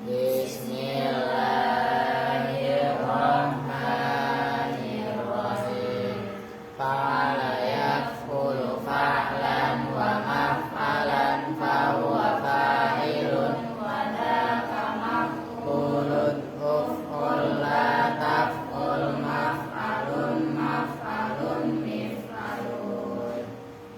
Bismillahirrahmanirrahim. Fa'ala yakfulu fa'lan wa maf'alan fahuwa fa'ilun wa dhaka maf'ulun uf'ul la taf'ul maf'alun maf'alun mif'alun.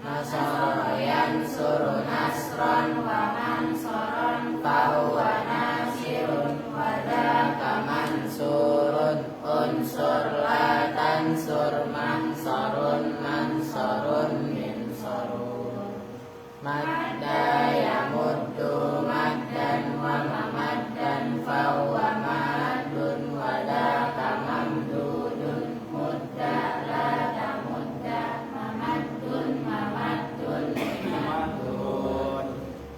Nasara yansuru nasran wa mansaran fahuwa nasirun wa dhaka mansurun unsur la tansur mansarun mansarun minsarun. Madda yamuddu maddan wa mamaddan fahuwa maddun wa dhaka mamdudun mudda la tamudda mamaddun mamaddun mimaddun.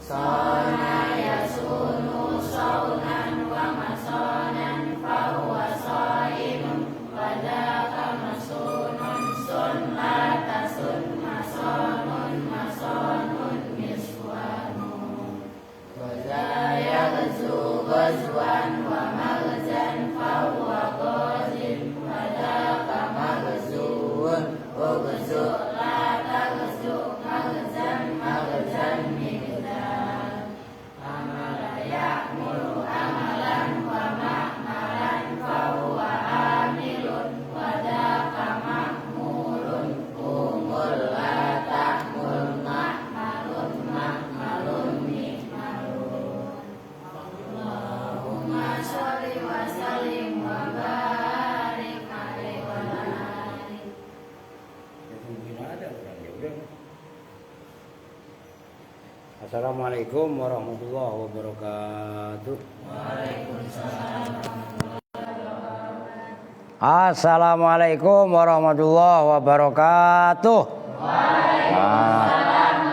Sona yasunu saunan wa masonan fahuwa soimun wa dhaka masunun sun la tasun masonun masonun miswanun. Wa zaya gazu gazwan wa magzan fahuwa gazin wa dhaka magzuun ugzu la tagzu magzan magzan migzan. Amala ya'mulu amalan wa ma'malan fahuwa amilun wa dhaka ma'mulun umul la ta'mul ma'malun ma'malun mi'malun. Allahumma sholli wa sallim wa barik alaihi wa alihi. Assalamualaikum warahmatullahi wabarakatuh. Assalamualaikum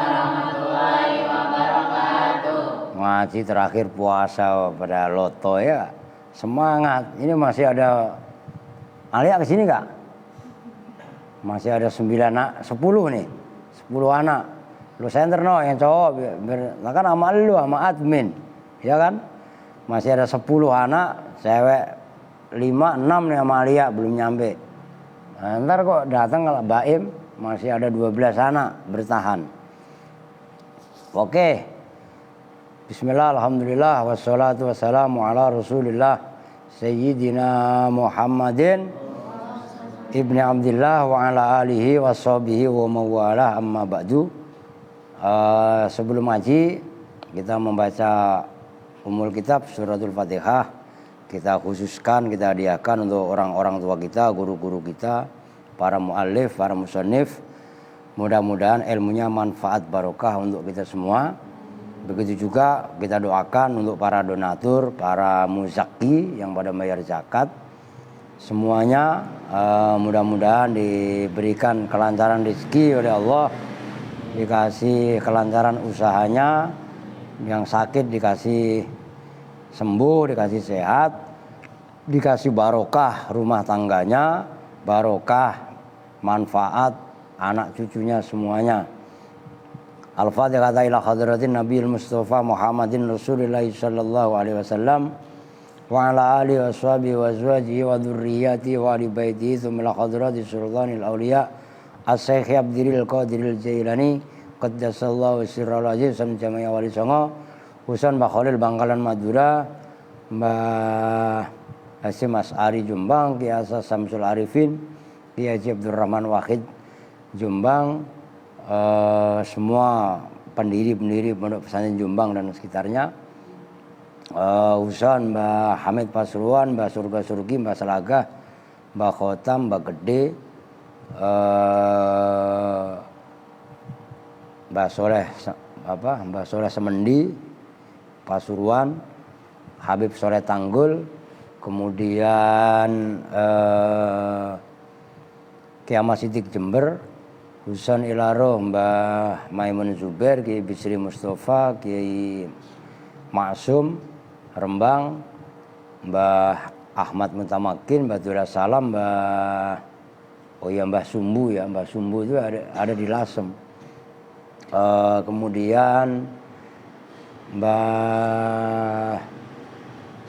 warahmatullahi wabarakatuh. Ngaji terakhir puasa pada Loto ya. Semangat. Ini masih ada Alia kesini kak? Masih ada 9 anak, 10 nih. 10 anak. Lu center no yang cowok kan sama lu sama admin. Ya kan? Masih ada 10 anak, cewek 5, 6 nih sama Alia belum nyampe. Nah, ntar kok datang kalau Baim masih ada 12 anak bertahan. Oke. Bismillah, alhamdulillah, wassalatu wassalamu ala rasulillah Sayyidina Muhammadin Ibni Abdillah wa ala alihi wa sahbihi wa mawalah amma ba'du. Sebelum ngaji kita membaca Ummul Kitab Suratul Fatihah. Kita khususkan, kita hadiahkan untuk orang-orang tua kita, guru-guru kita, para muallif, para musannif. Mudah-mudahan ilmunya manfaat barokah untuk kita semua. Begitu juga kita doakan untuk para donatur, para muzaki yang pada bayar zakat. Semuanya mudah-mudahan diberikan kelancaran rezeki oleh Allah. Dikasih kelancaran usahanya, yang sakit dikasih sembuh, dikasih sehat, dikasih barokah rumah tangganya, barokah manfaat anak cucunya semuanya. Al-Fatihah ila hadratin Nabiyil Mustafa Muhammadin Rasulillah sallallahu alaihi wasallam wa ala alihi washabihi wa azwajihi wa dzurriyyatihi wa ali baitihi tsumma hadrati sultanil auliya As-Syaikh Abdul Qadiril Jailani qaddasallahu sirral aziz sam jama'a wali songo Husain Mbah Khalil Bangkalan Madura, Mbah Hasim As'ari Jombang, Ki Asa Samsul Arifin, Ki Haji Abdurrahman Wahid Jombang, semua pendiri-pendiri Pondok Pesantren Jombang dan sekitarnya, Husain Mbah Hamid Pasuruan, Mbah Surga Surgi, Mbah Selagah, Mbah Khotam, Mbah Gede, Mbah Soleh Semendi Pasuruan, Habib Soleh Tanggul, kemudian Kiai Ahmad Siddiq Jember, Husain Ilaro, Mbah Maimun Zubair, Kiai Bisri Mustafa, Kiai Maksum Rembang, Mbah Ahmad Mutamakin, Mbah Dura Salam, Mbah Sumbu ya, Mbah Sumbu itu ada di Lasem. Kemudian Mbah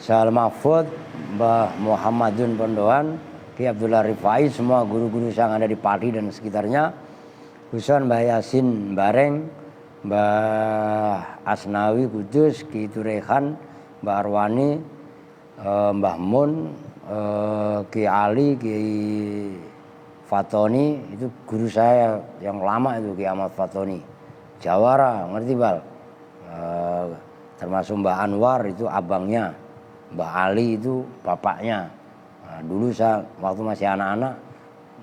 Sal Mahfud, Mbah Muhammadun Pondoan, Ki Abdullah Rifai, semua guru-guru yang ada di Pati dan sekitarnya, khususnya Mbah Yasin Bareng, Mbah Asnawi Kudus, Ki Turehan, Mbah Arwani, Mbah Mun, Ki Ali, Ki Fatoni, itu guru saya yang lama itu, Ki Ahmad Fatoni, Jawara, ngerti Bal? Termasuk Mbah Anwar itu abangnya, Mbah Ali itu bapaknya. Nah, dulu saya waktu masih anak-anak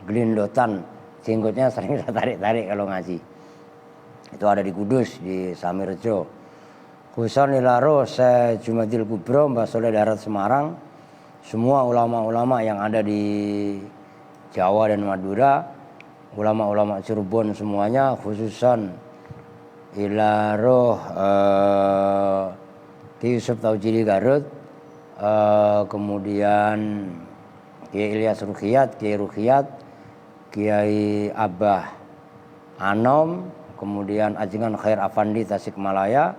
gelindotan, jenggotnya sering saya tarik-tarik kalau ngaji. Itu ada di Kudus, di Samirjo. Khususan Nilaro, saya Jumadil Kubro, Mbah Soleh Darat Semarang. Semua ulama-ulama yang ada di Jawa dan Madura, ulama-ulama Cirebon semuanya, khususan Ilaro, Ki Yusuf Taujili Garut, kemudian Kiai Ilyas Ruqyat, Kiai Ruqyat, Kiai Abah Anom, kemudian Ajengan Khair Afandi Tasikmalaya,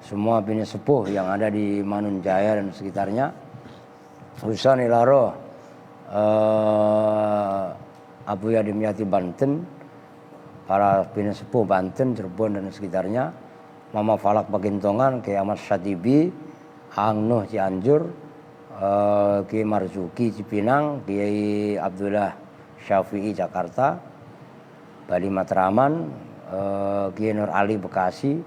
semua bini sepuh yang ada di Manunjaya dan sekitarnya. Khususan Ilaro, Abu Yadim Yati Banten, para bini sepuh Banten, Cirebon dan sekitarnya, Mama Falak Pakintongan, Kiai Ahmad Syatibi, Ang Nuh Cianjur, Kiai Marzuki Cipinang, Kiai Abdullah Syafi'i Jakarta, Bali Matraman, Kiai Nur Ali Bekasi,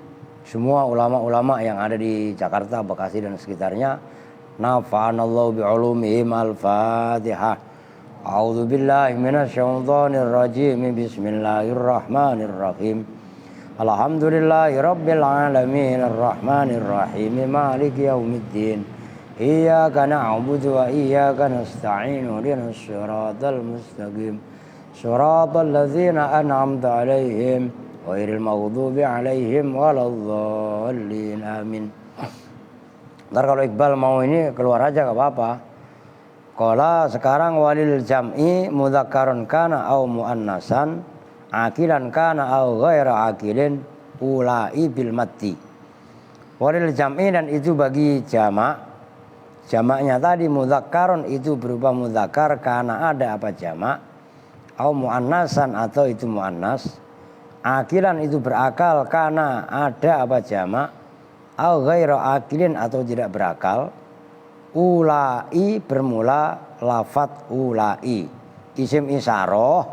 semua ulama-ulama yang ada di Jakarta, Bekasi dan sekitarnya. Nafa'anallahu bi'ulumihim. Al-Fatihah. A'udzu billahi minasyaitonir rajim. Bismillahirrahmanirrahim. Alhamdulillahi rabbil alamin arrahmanir rahim maliki yaumiddin. Iyyaka na'budu wa iyyaka nasta'in ihdinas siratal mustaqim. Siratal ladzina an'amta 'alaihim ghairil maghdubi 'alaihim waladdallin. Amin. Ntar kalau Iqbal mau ini keluar aja gak apa-apa. Qala sekarang walil jam'i mudzakkarun kana au muannasan, akilan kana au ghaira akilin, ulai bil matti. Walil jam'i, dan itu bagi jamak. Jamaknya tadi mudzakkarun itu berupa mudzakkar karena ada apa jamak, au muannasan atau itu muannas. Akilan itu berakal karena ada apa jamak, au ghaira akilin atau tidak berakal. Ulai bermula lafat ulai, isim isyarah.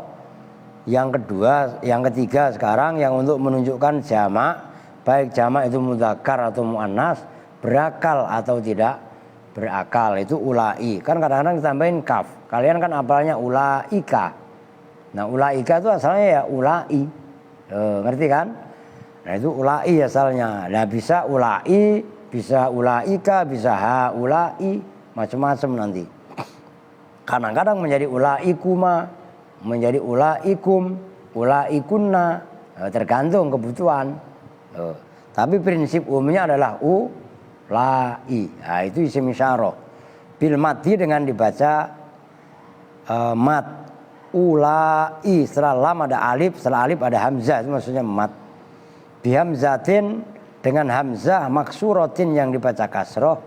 Yang kedua, yang ketiga sekarang yang untuk menunjukkan jamak, baik jamak itu mudzakkar atau muannas, berakal atau tidak berakal, itu ulai. Kan kadang-kadang ditambahin kaf. Kalian kan apalnya ulaika. Nah, ulaika itu asalnya ya ulai. Ngerti kan? Nah, itu ulai asalnya. Nah, bisa ulai, bisa ulaika, bisa haulai, macam-macam nanti. Kadang-kadang menjadi ulaikuma, menjadi ulaikum, ulaikunna, tergantung kebutuhan. Tapi prinsip umumnya adalah ulai. Nah, itu isim isyarah. Bil mati dengan dibaca mat. Ulai, setelah lam ada alif, setelah alif ada hamzah, itu maksudnya mat. Bihamzatin, dengan hamzah maksuratin yang dibaca kasroh,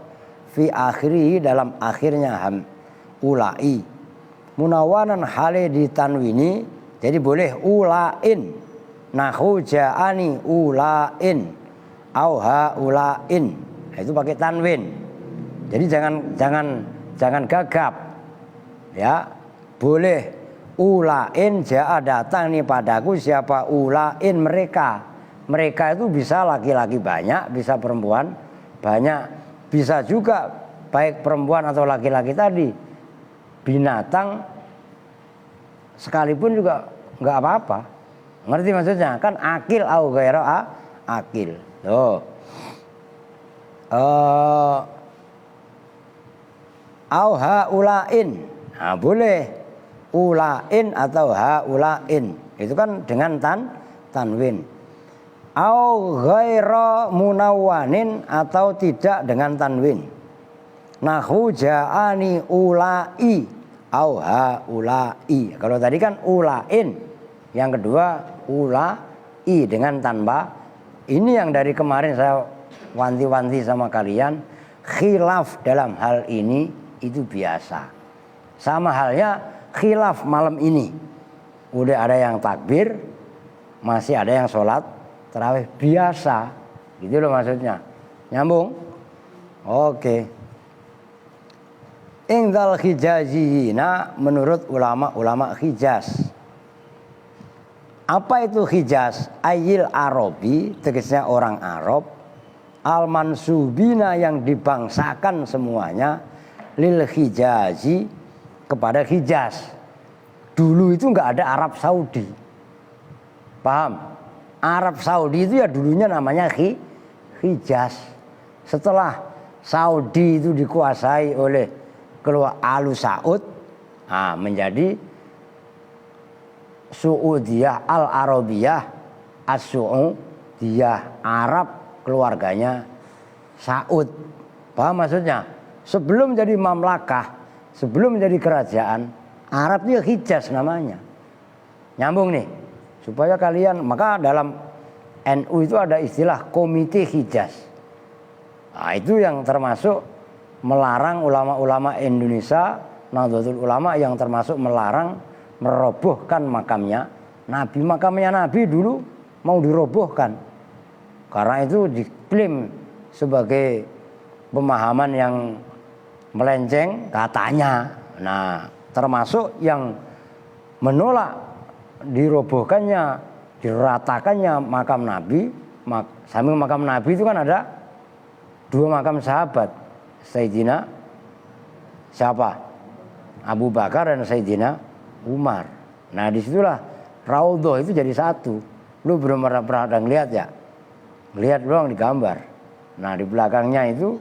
fi akhiri, dalam akhirnya ulai. Munawanan hale ditanwini, jadi boleh ulain, nahu ja'ani ulain, au haulain. Nah, itu pakai tanwin. Jadi jangan gagap. Ya, boleh ulain, ja'a datang nih padaku, siapa ulain, mereka. Mereka itu bisa laki-laki banyak, bisa perempuan banyak, bisa juga baik perempuan atau laki-laki tadi binatang sekalipun juga nggak apa-apa. Ngerti maksudnya? Kan akil au ghaira akil. Tuh. Au haulain. Nah, boleh ulain atau haulain. Itu kan dengan tanwin. Au ghaira munawwanin, atau tidak dengan tanwin. Nahu ja'ani ulai au haulai. Kalau tadi kan ulain, yang kedua ulai dengan tanpa. Ini yang dari kemarin saya wanti-wanti sama kalian. khilaf dalam hal ini itu biasa. Sama halnya khilaf malam ini. Udah ada yang takbir, masih ada yang sholat tarawih biasa. Gitu loh maksudnya. Nyambung? Oke. Ingdal Hijaziyina menurut ulama-ulama Hijaz. Apa itu Hijaz? Ayil Arabi, tegasnya orang Arab. Al-mansubina yang dibangsakan semuanya lil Hijazi kepada Hijaz. Dulu itu nggak ada Arab Saudi. Paham? Arab Saudi itu ya dulunya namanya Hijaz. Setelah Saudi itu dikuasai oleh keluar Alu Saud, menjadi Suudiyah Al-Arabiyah As-Suudiyah, Arab keluarganya Saud. Paham maksudnya? Sebelum jadi mamlakah, sebelum jadi kerajaan, Arab itu Hijaz namanya. Nyambung nih. Supaya kalian, maka dalam NU itu ada istilah Komite Hijaz. Nah, itu yang termasuk melarang ulama-ulama Indonesia, Nahdlatul Ulama yang termasuk melarang merobohkan makamnya Nabi. Makamnya Nabi dulu mau dirobohkan. Karena itu diklaim sebagai pemahaman yang melenceng katanya. Nah, termasuk yang menolak dirobohkannya, diratakannya makam Nabi. Samping makam Nabi itu kan ada 2 makam sahabat. Sayyidina siapa? Abu Bakar dan Sayyidina Umar. Nah, disitulah Raudhah itu jadi satu. Lu belum pernah ngeliat ya? Lihat doang di gambar. Nah, di belakangnya itu,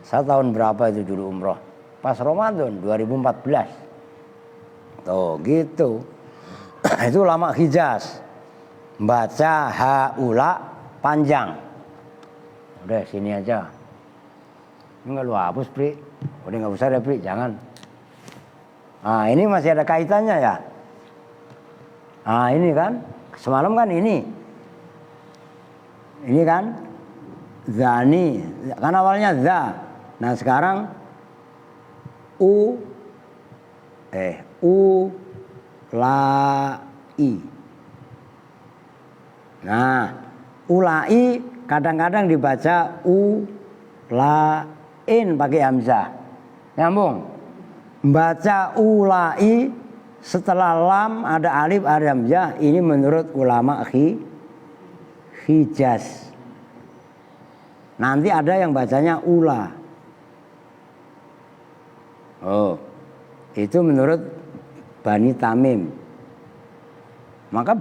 saya tahun berapa itu dulu umroh? Pas Ramadan 2014. Tuh gitu. Itu ulama Hijaz. Baca haula panjang. Udah sini aja. Ini nggak lu hapus, Pri. Udah nggak usah deh, Pri. Jangan. Nah, ini masih ada kaitannya ya. Nah, ini kan. Semalam kan ini. Ini kan zani, kan awalnya za. Nah sekarang ulai. Nah ulai kadang-kadang dibaca ulain pakai hamzah. Nyambung. Baca ulai setelah lam ada alif ada hamzah. Ini menurut ulama Hijaz. Nanti ada yang bacanya ula. Oh, itu menurut Bani Tamim. Maka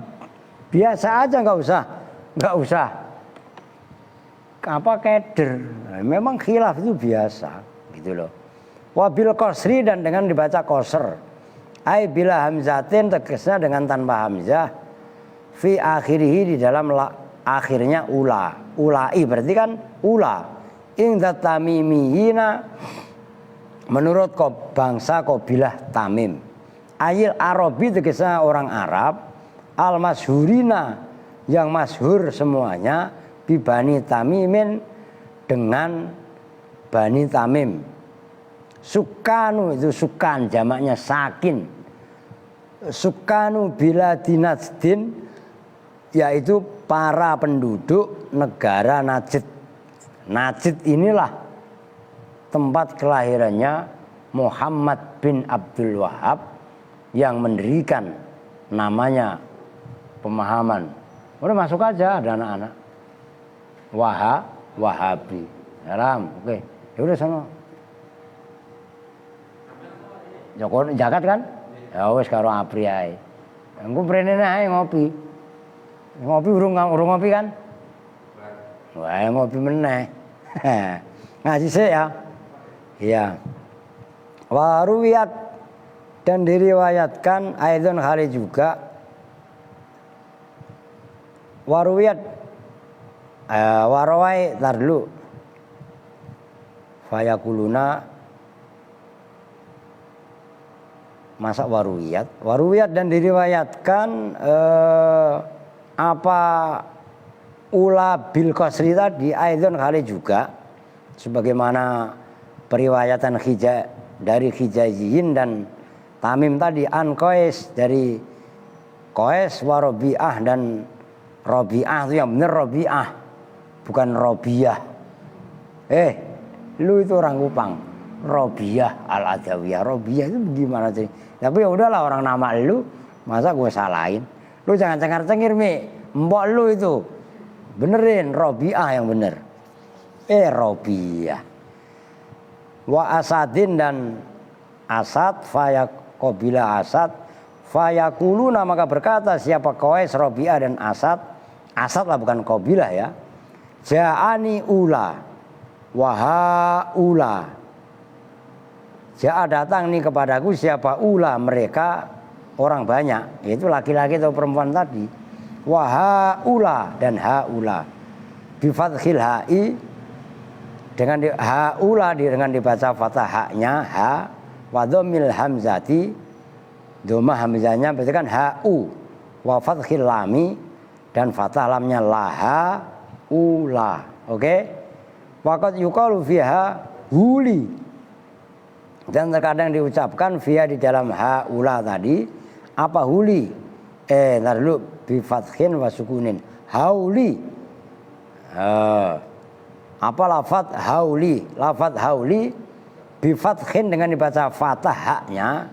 biasa aja, nggak usah. Apa keder? Memang khilaf itu biasa, gitu loh. Wabil qasri dan dengan dibaca qasr. Ai bila hamzatin tegasnya dengan tanpa hamzah. Fi akhirih di dalam akhirnya ulai berarti kan ula. Ingdat tamimiyina menurut bangsa kabilah Tamim. Ayil Arabi tegasnya orang Arab. Al masyhurina yang masyhur semuanya bi Bani Tamimin dengan Bani Tamim. Sukanu itu sukan jamaknya sakin. Sukanu bila dinajdin yaitu para penduduk negara Najd. Najd inilah tempat kelahirannya Muhammad bin Abdul Wahab yang mendirikan namanya pemahaman. Udah masuk aja ada anak-anak. Wahabi. Salam, oke. Ya udah sana. Joko jagat kan? Ya wis karo apri ae. Engko mrene ae ngopi. Ngopi urung ngopi kan? Wah, ngopi meneh. Ngaji sih ya. Iya. Waruwiyat dan diriwayatkan aidon hari juga. Waruwiyat warawai tar dulu. Fayakuluna masa waruwiyat dan diriwayatkan apa ula bil qasri tadi aidon kali juga sebagaimana periwayatan dari Hijaziyin dan Tamim tadi an Qais dari Qais wa Rabi'ah dan Rabi'ah itu yang benar Rabi'ah bukan Robiah. Lu itu orang Kupang. Robiah Al-Adawiyah. Robiah itu gimana sih? Tapi ya udahlah orang nama lu, masa gue salahin? Lu jangan cengar-cengir Mi. Mbok lu itu. Benerin Robiah yang bener. Robiah. Wa Asadin dan Asad fayaqobila Asad fayaquluna maka berkata siapa Qais, Robiah dan Asad. Asad lah bukan Qabilah ya. Ja'ani ula waha ula. Ja'a datang nih kepadaku siapa ula mereka orang banyak, yaitu laki-laki atau perempuan tadi. Waha ula dan ha ula. Bi fathil ha'i dengan ha ula dengan dibaca fathah haknya ha wa dhammil hamzati dhammah hamzahnya berarti kan ha u wa fathil lami dan fathah lamnya laha ula. Oke? Waqad yuqalu fiha huli. Dan terkadang diucapkan fiha di dalam ha ula tadi apa huli? Ntar dulu bi fathin wa sukunin. Hauli. Apa lafaz hauli? Lafaz hauli bi fathin dengan dibaca fathah haknya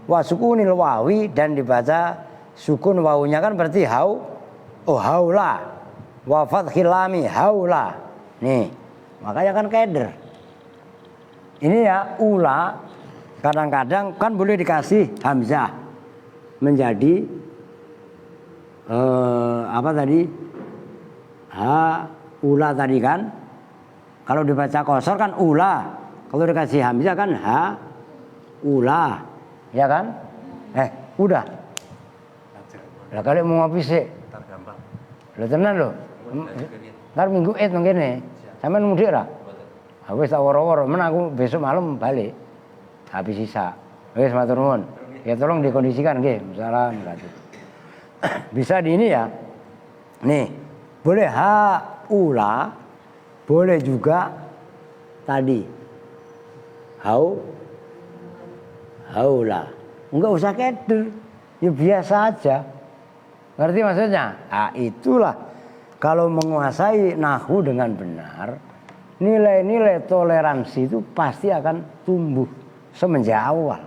wa sukunil wawi dan dibaca sukun wawunya kan berarti haula wa fathil lami haula. Nih, makanya kan keder. Ini ya ula kadang-kadang kan boleh dikasih hamzah menjadi apa tadi? Ha ula tadi kan. Kalau dibaca qasar kan ula. Kalau dikasih hamzah kan ha ula. Ya kan? Udah. Lah kali mau ngopi sih. Lo tenan lo. Ntar minggu mungkin sampean mudik ra? Wis tak woro-woro, men aku besok malam balik. Habis sisa. Wis matur nuwun. Ya tolong dikondisikan nggih, salam berarti. Bisa di ini ya. Nih, boleh ha ula, boleh juga tadi haula. Enggak usah keder. Ya biasa aja. Ngerti maksudnya? Itulah kalau menguasai nahwu dengan benar, nilai-nilai toleransi itu pasti akan tumbuh semenjak awal.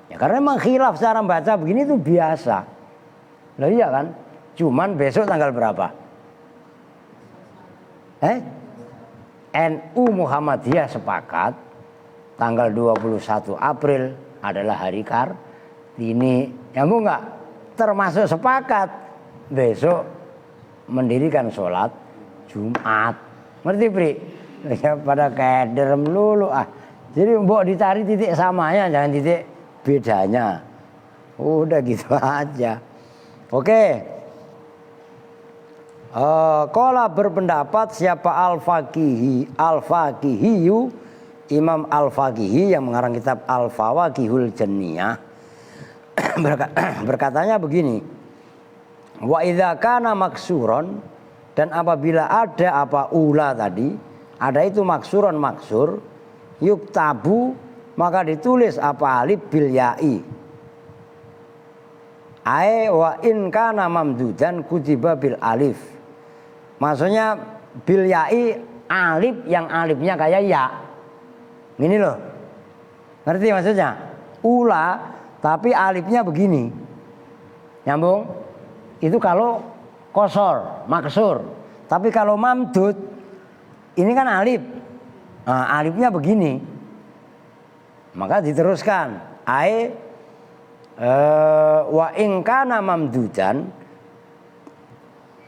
Ya karena memang khilaf cara baca begini itu biasa. Lah iya kan? Cuman besok tanggal berapa? NU Muhammadiyah sepakat tanggal 21 April adalah hari Kartini. Nyambung enggak? Termasuk sepakat besok mendirikan sholat Jumat. Ngerti Pri? Ya pada keder melulu Jadi mbok dicari titik samanya, jangan titik bedanya. Udah gitu aja. Oke. Qala berpendapat siapa Al-Faqihiyu Imam Al-Faqihi yang mengarang kitab Al-Fawaqihul Janniyah berkatanya begini. Wa idza kana maksuron dan apabila ada apa ula tadi, ada itu maksuron maksur, yuktabu maka ditulis apa alif bil ya'i. Wa in kana mamdudan kutiba bil alif. Maksudnya bil ya'i alif yang alifnya kayak ya. Gini loh. Ngerti maksudnya? Ula tapi alifnya begini. Nyambung? Itu kalau kosor, maksur. Tapi kalau mamdud, ini kan alif. Alifnya begini. Maka diteruskan. Wa in kana mamdudan.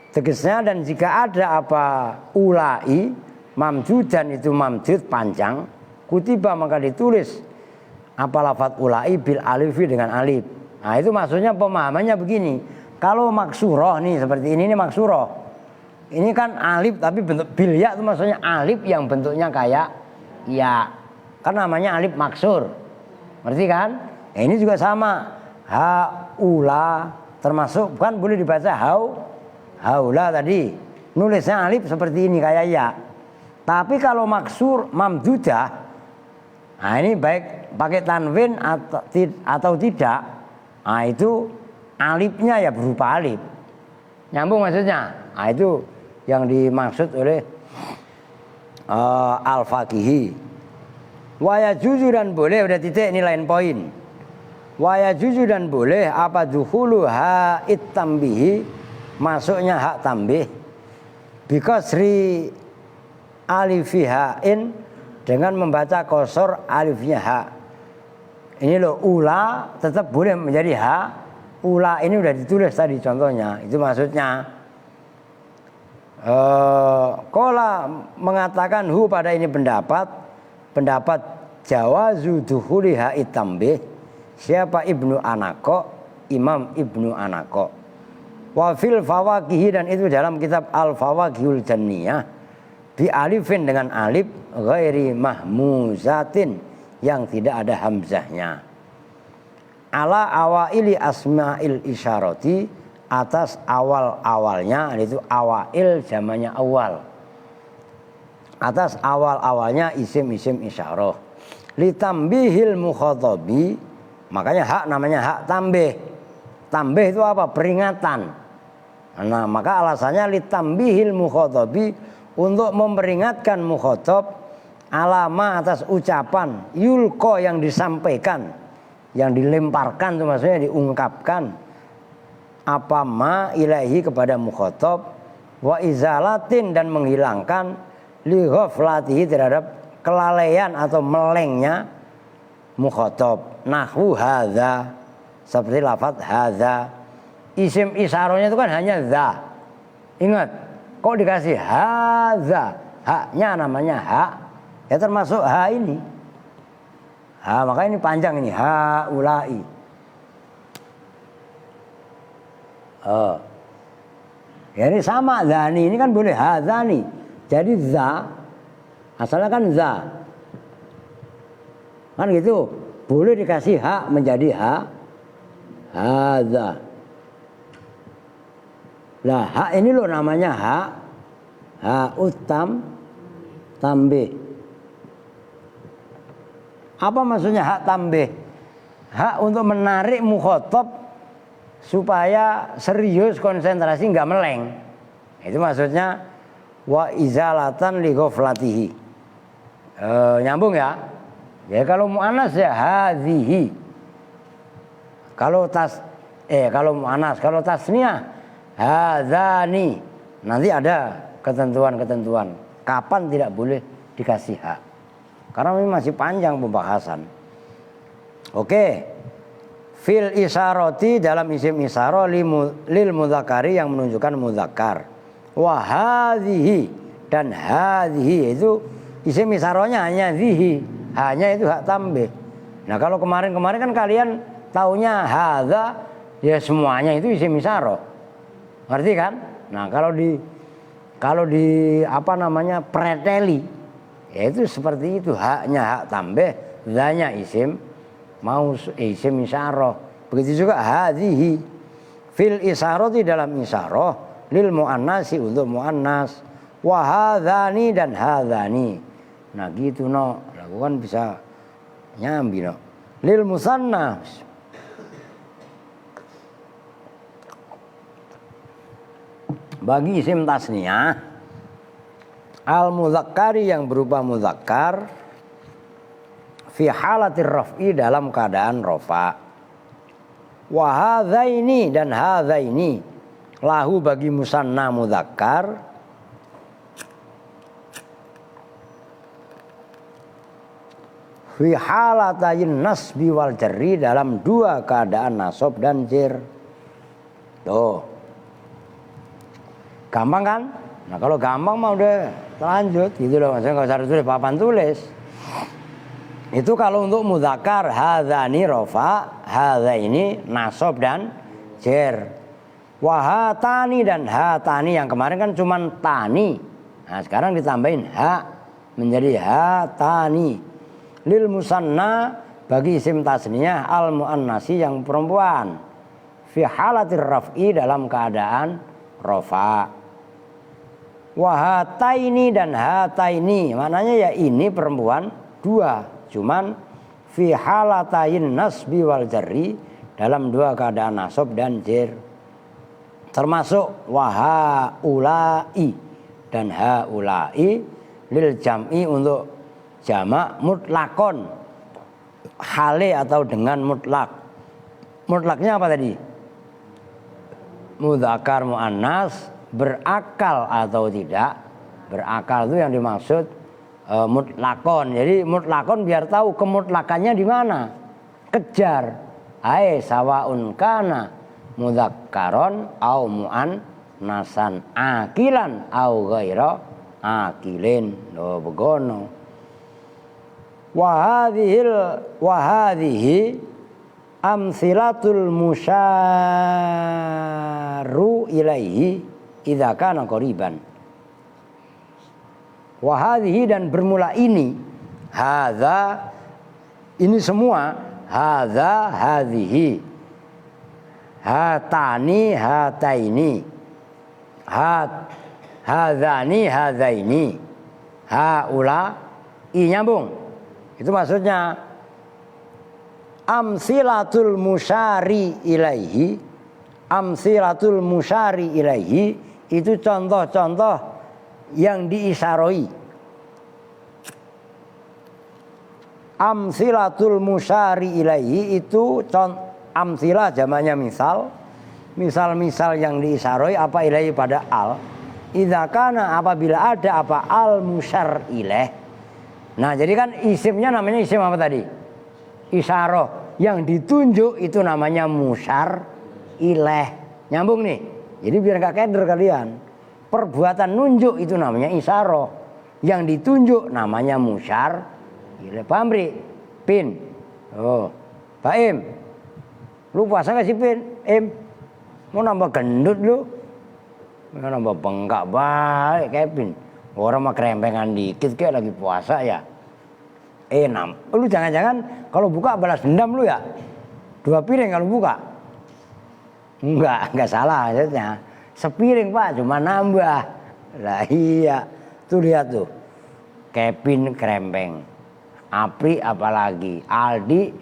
Tegasnya dan jika ada apa ulai, mamdudan itu mamdud panjang. Kutiba maka ditulis. Apa lafaz ulai bil alifi dengan alif. Nah itu maksudnya pemahamannya begini. Kalau maksuroh nih seperti ini maksuroh. Ini kan alif tapi bentuk bil ya itu maksudnya alif yang bentuknya kayak ya. Kan namanya alif maksur. Ngerti kan? Ini juga sama. Haula termasuk bukan boleh dibaca haula tadi. nulisnya alif seperti ini kayak ya. Tapi kalau maksur mamdudah, nah ini baik pakai tanwin atau tidak, nah itu alifnya ya berupa alif. Nyambung maksudnya? Nah itu yang dimaksud oleh Al-Faqihi. Waya juzu dan boleh, udah titik ini lain poin. Waya juzu dan boleh apa dukhulu ha'it tambihi, masuknya hak tambih bikasri alifi ha'in, dengan membaca kosor alifnya ha. Ini loh ula tetap boleh menjadi ha. Ula ini udah ditulis tadi contohnya. Itu maksudnya. Kola mengatakan hu pada ini pendapat jawazu dukhuli ha'it tambih. Siapa Ibnu Anaqo? Imam Ibnu Anaqo. Wa fil fawaqihi, dan itu dalam kitab Al-Fawaqihul Janniyah, bi alifin dengan alif ghairi mahmuzatin, yang tidak ada hamzahnya. Ala awaili asma'il isyarati, atas awal-awalnya, itu awail zamannya awal. Atas awal-awalnya isim-isim isyarah. Litambihil mukhatabi, makanya hak namanya hak tambih. Tambih itu apa? Peringatan. Nah, maka alasannya litambihil mukhatabi, untuk memperingatkan mukhatab alama atas ucapan yulko yang disampaikan, yang dilemparkan itu maksudnya diungkapkan, apa ma ilahi kepada mukhatab, wa izalatin dan menghilangkan li ghaflatihi terhadap kelalaian atau melengnya mukhatab. Nahwu hadza, seperti lafaz hadza. Isim isarohnya itu kan hanya za. Ingat, kok dikasih hadza, haknya namanya hak, ya termasuk ha ini. Ha, maka ini panjang ini, ha ulai. Ya ini sama, zani ini kan boleh hadzani. Jadi za, asalnya kan za. Kan gitu, boleh dikasih hak menjadi ha, hadza. Lah hak ini loh namanya hak, hak utam tambih. Apa maksudnya hak tambih? Hak untuk menarik mukhatab supaya serius, konsentrasi, nggak meleng. Itu maksudnya wa izalatan li ghaflatihi. Nyambung ya? Ya kalau muannas ya hadhihi. Kalau muannas, kalau tasniyah hadzani. Nanti ada ketentuan-ketentuan kapan tidak boleh dikasih hak. Karena ini masih panjang pembahasan. Oke. Fil isaroti, dalam isim isaro lil mudzakkari, yang menunjukkan mudzakkar. Wa hadhihi, dan hadhihi itu isim isaronya hanya zihi, hanya itu hak tambih. Nah kalau kemarin-kemarin kan kalian taunya hadza, ya semuanya itu isim isaro. Ngerti kan? Nah kalau di apa namanya preteli, ya itu seperti itu, haknya hak tambih, zanya isim isim isyarah. Begitu juga hadhihi fil isarati, dalam isyarah lil muannasi, untuk muannas, wa hadzani dan hadzani. Nah gitu no, lakukan bisa nyambi no. Lil musanna, bagi isim tasniyah al mudzakkari, yang berupa mudzakkar, fi halatir raf'i, dalam keadaan rafa. Wa hadzaini dan hadzaini lahu bagi musanna mudzakkar fi halatayn nasbi wal jarri, dalam dua keadaan nasab dan jar. Tuh. Gampang kan? Nah kalau gampang mah udah lanjut gitu loh, maksudnya nggak usah tulis papan tulis. Itu kalau untuk mudzakkar hadzani rafa, hadzaini nasab dan jar. Wa hatani dan hatani, yang kemarin kan cuman tani. Nah sekarang ditambahin ha menjadi hatani. Lil musanna, bagi isim tasniyah al muannasi, yang perempuan, fi halatir raf'i, dalam keadaan rafa. Wahataini dan hataini, maknanya ya ini perempuan dua, cuman fi halatain nasbi wal jarri, dalam dua keadaan nasab dan jer. Termasuk wahaulai dan haulai lil jam'i untuk jamak mutlakon, hale atau dengan mutlak. Mutlaknya apa tadi? Mudzakkar muannas, berakal atau tidak. Berakal itu yang dimaksud mutlakon. Jadi mutlakon biar tahu kemutlakannya di mana. Kejar. Ai sawaun kana mudzakkaron au muannasan, akilan au ghaira akilin. Oh begono. Wa hadhihi amsilatul musyaru ilaihi idza kana qariban. Wa hadhihi, dan bermula ini, hadza ini semua, hadza hadhihi, hatani hataini, hadzani hadzaini, haula i, nyambung. Itu maksudnya amsilatul musyari ilaihi, amsilatul musyari ilaihi itu contoh-contoh yang diisaroi. Amsilatul musyari ilaihi itu amsilah jamaknya misal. Misal-misal yang diisaroi apa ilaihi pada al. Idza kana, apabila ada apa al musyar ilaih. Nah, jadi kan isimnya namanya isim apa tadi? Isyarah. Yang ditunjuk itu namanya musyar ilaih. Nyambung nih. Jadi biar enggak keder kalian. Perbuatan nunjuk itu namanya isyarah. Yang ditunjuk namanya musyar ilaih. Paham, Ri? Pin. Oh. Pak Im. Lu puasa enggak sih, Pin? Im. Mau nambah gendut lu? Mau nambah bengkak baik kayak Pin. Orang mah kerempengan dikit kayak lagi puasa ya. Lu jangan-jangan kalau buka balas dendam lu ya? 2 piring kalau buka? Enggak salah maksudnya. Sepiring Pak, cuma nambah. Lah iya, tuh lihat tuh. Kevin kerempeng. Apri apalagi, Aldi,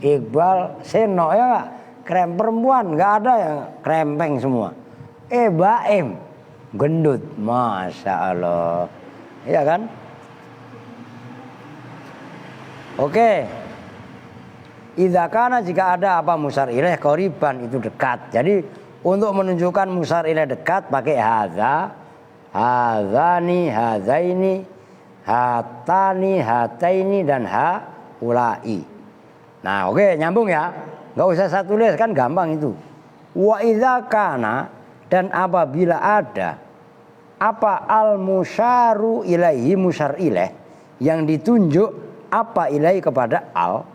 Iqbal, Seno ya enggak? Krem perempuan enggak ada yang kerempeng semua. Baim gendut, Masya Allah. Iya kan? Oke. Idza kana, jika ada apa musyar ilaih qoriban, itu dekat. Jadi untuk menunjukkan musyar ilaih dekat pakai hadza, hadzani, hadzaini, hatani, hataini dan haulai. Nah, oke, nyambung ya. Enggak usah saya tulis, kan gampang itu. Wa idza kana, dan apabila ada apa al musyaru ilaihi, musyar ilaih yang ditunjuk apa ilaihi kepada al.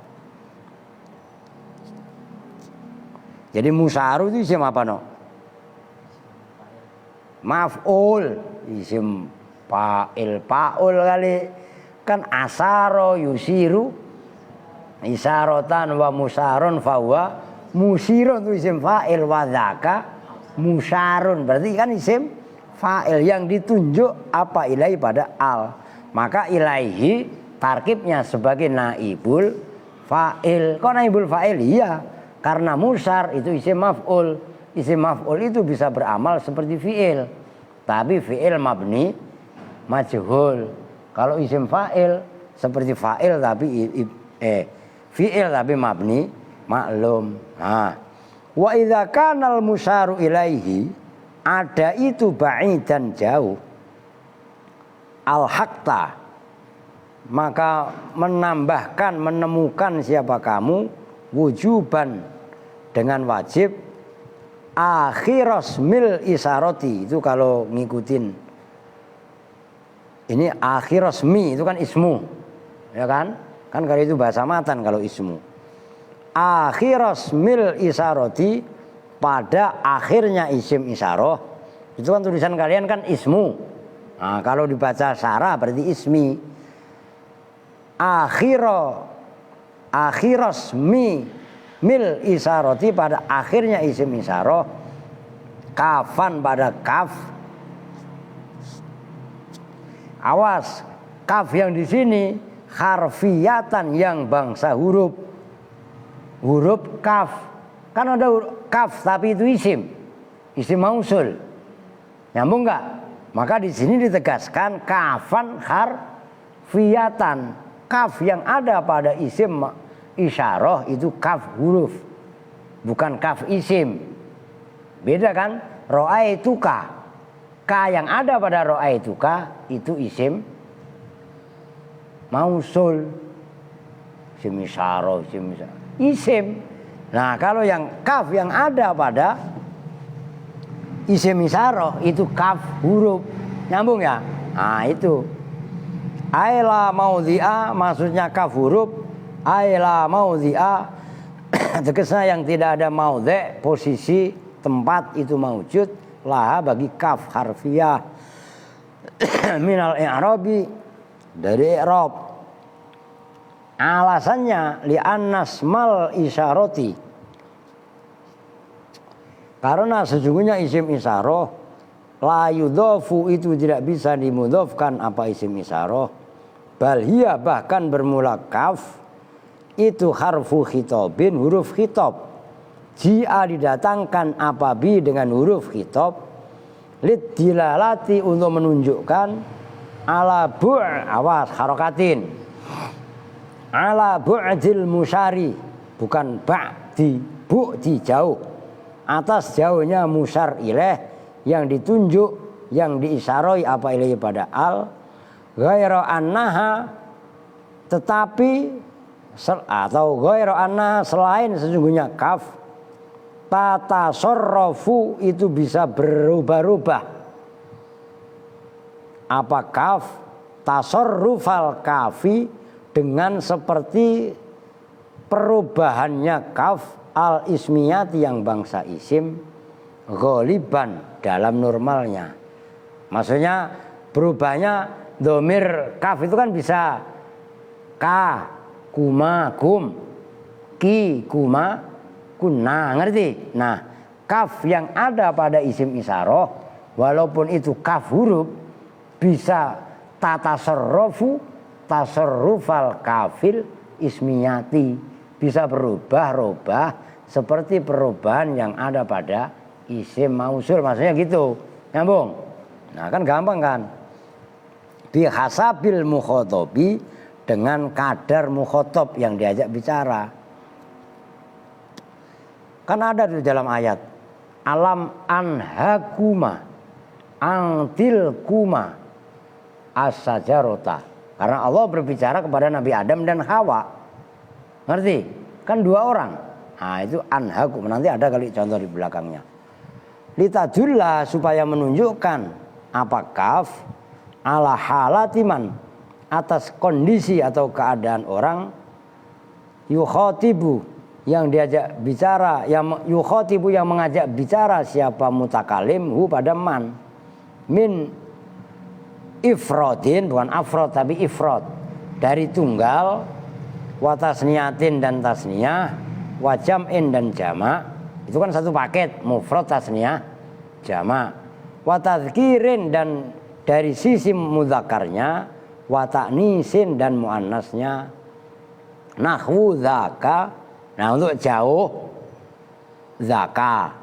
Jadi musyaru itu isim apa no? Maf'ul, isim fa'il, fa'ul kali. Kan asaro yusiru isyarotan wa musyarun fahuwa musirun, itu isim fa'il, wa dzaka musyarun, berarti kan isim fa'il yang ditunjuk apa ilaihi pada al. Maka ilaihi tarkibnya sebagai naibul fa'il. Kok naibul fa'il? Iya, karena musyar itu isim maf'ul. Isim maf'ul itu bisa beramal seperti fi'il, tapi fi'il mabni majhul. Kalau isim fa'il seperti fa'il tapi fi'il tapi mabni maklum. Nah, wa idza kana al musyaru ilaihi, ada itu ba'idan jauh, al hakta, maka menambahkan, menemukan siapa kamu, wujuban dengan wajib, akhiros mil isaroti, itu kalau ngikutin ini akhiros mi itu kan ismu, ya kan kalau itu bahasa matan. Kalau ismu akhiros mil isaroti, pada akhirnya isim isyarah, itu kan tulisan kalian kan ismu. Nah, kalau dibaca syarah berarti ismi. Akhiros mi mil isaroti, pada akhirnya isim isyarah, kafan pada kaf, Awas, kaf yang di sini harfiyatan yang bangsa huruf. Huruf kaf. Kan ada kaf tapi itu isim. Isim mausul. Nyambung enggak? Maka di sini ditegaskan kafan harfiyatan. Kaf yang ada pada isim isyarah itu kaf huruf. Bukan kaf isim. Beda kan? Ra'aituka. K yang ada pada ra'aituka itu isim mausul. Isim isyarah, isim. Nah, kalau yang kaf yang ada pada isim isyarah itu kaf huruf. Nyambung ya? Nah, itu. Aila maudhi'a maksudnya kaf huruf. Aila maudhi'a tegasnya yang tidak ada maudhi', posisi tempat itu maujud laha bagi kaf harfiyah minal i'rabi dari i'rab. Alasannya li'annas mal isyarati, karena sesungguhnya isim isyarah la yudhafu itu tidak bisa dimudhafkan apa isim isyarah, bal hiya bahkan bermula kaf itu harfu khitabin huruf khitab. Jia didatangkan apa bi dengan huruf khitab lid dilalati untuk menunjukkan ala bu' awas harokatin ala bu'dil musyari, bukan ba'di, bu'di jauh, atas jauhnya musyar ilaih yang ditunjuk, yang diisyarai apa ilaih pada al, ghaira annaha tetapi atau ghaira annaha selain sesungguhnya kaf tatasarrafu itu bisa berubah-ubah. Apa kaf tasarrufal kafi dengan seperti perubahannya kaf al ismiyati yang bangsa isim ghaliban dalam normalnya. Maksudnya berubahnya dhamir kaf itu kan bisa ka kuma kum ki kuma kunna, ngerti? Nah, kaf yang ada pada isim isyarah walaupun itu kaf huruf bisa tasarrufal kafil ismiyati, bisa berubah-ubah seperti perubahan yang ada pada isim mausul, maksudnya gitu. Nyambung? Nah, kan gampang kan? Bihasabil mukhatabi, dengan kadar mukhatab yang diajak bicara. Kan ada di dalam ayat alam anhakuma angtilkuma as-sajarota. Karena Allah berbicara kepada Nabi Adam dan Hawa. Ngerti? Kan dua orang. Nah, itu anhakum. Nanti ada kali contoh di belakangnya. Litadulla supaya menunjukkan apa kaf ala halatiman atas kondisi atau keadaan orang yukhatibu yang diajak bicara, yang yukhatibu yang mengajak bicara siapa mutakalim hu pada man min ifrodin, bukan afrod tapi ifrod, dari tunggal, watasniyatin dan tasniyah, wajam'in dan jama', itu kan satu paket, mufrad tasniyah jama', watadzkirin dan dari sisi mudzakarnya, wataknisin dan muannasnya, nahwu zaka. Nah, untuk jauh zaka,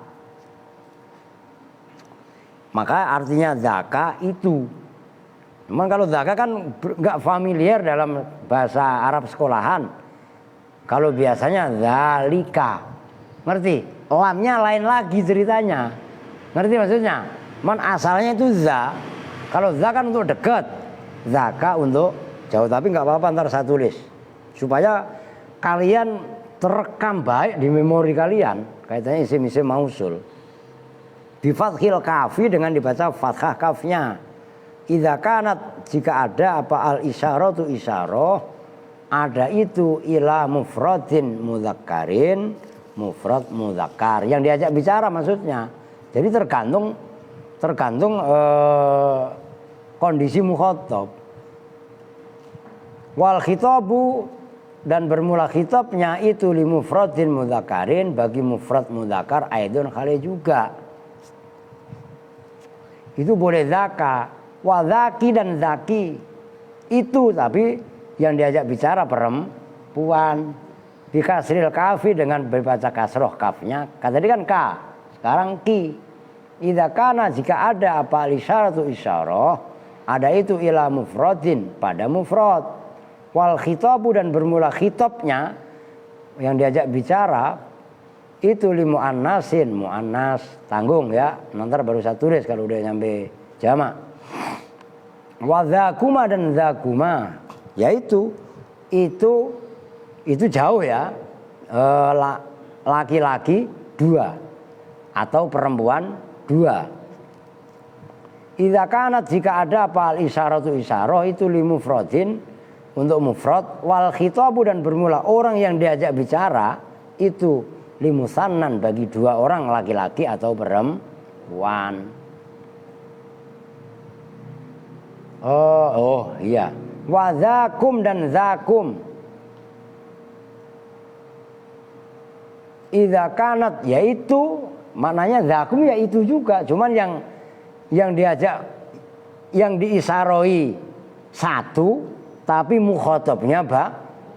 maka artinya zaka itu. Memang kalau zaka kan nggak familiar dalam bahasa Arab sekolahan. Kalau biasanya zalika, ngerti? Lamnya lain lagi ceritanya, ngerti maksudnya? Man asalnya itu za. Kalau za kan untuk dekat, zaka untuk jauh. Tapi nggak apa-apa, ntar saya tulis supaya kalian terekam baik di memori kalian. Kaitannya isim-isim mausul. Bi fathil kafi dengan dibaca fathah kafnya. Idza kanat jika ada apa al isyaratu isyarah, ada itu ila mufradin mudzakkarin, mufrad mudzakkar yang diajak bicara maksudnya. Jadi tergantung kondisi mukhatab. Wal khitabu dan bermula khitabnya itu li mufradin mudzakkarin bagi mufrad mudzakkar aidun khali juga. Itu boleh zaka. Wadaki dan zaki itu tapi yang diajak bicara perempuan. Bikasril kafi dengan berbaca kasroh kafnya. Tadi kan ka, sekarang ki. Idza kana jika ada apa isyaratu isyarah, ada itu ila mufradin pada mufrad. Wal khitabu dan bermula khitabnya yang diajak bicara itu li muannasin, muannas tanggung ya. Nanti baru saya tulis kalau udah nyampe jamak. Wa dzakuma dan dzakuma yaitu itu jauh ya, laki-laki 2 atau perempuan 2. Idza kanat jika ada apa isyaratu isyarah itu li mufradin untuk mufrad, wal khitabu dan bermula orang yang diajak bicara itu li musannan bagi 2 orang laki-laki atau perempuan. Oh iya. Wa zakum dan zakum. Idza kanat yaitu maknanya zakum yaitu juga, cuman yang diajak yang diisaroi 1 tapi mukhatabnya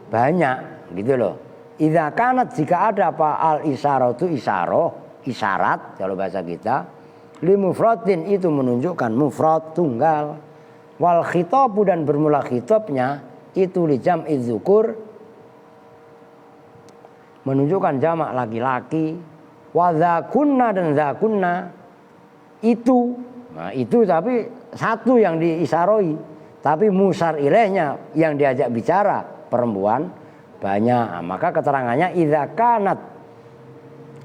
banyak gitu loh. Idza kanat jika ada apa al isyaratu isyarah, isyarat kalau bahasa kita, li mufradin itu menunjukkan mufrad tunggal. Wal khitabu dan bermula khitabnya itu li jam'i dzukur menunjukkan jamak laki-laki. Wa dzakunna dan dzakunna itu. Nah, itu tapi 1 yang diisaroi, tapi musar ilaihnya yang diajak bicara perempuan banyak. Nah, maka keterangannya idza kanat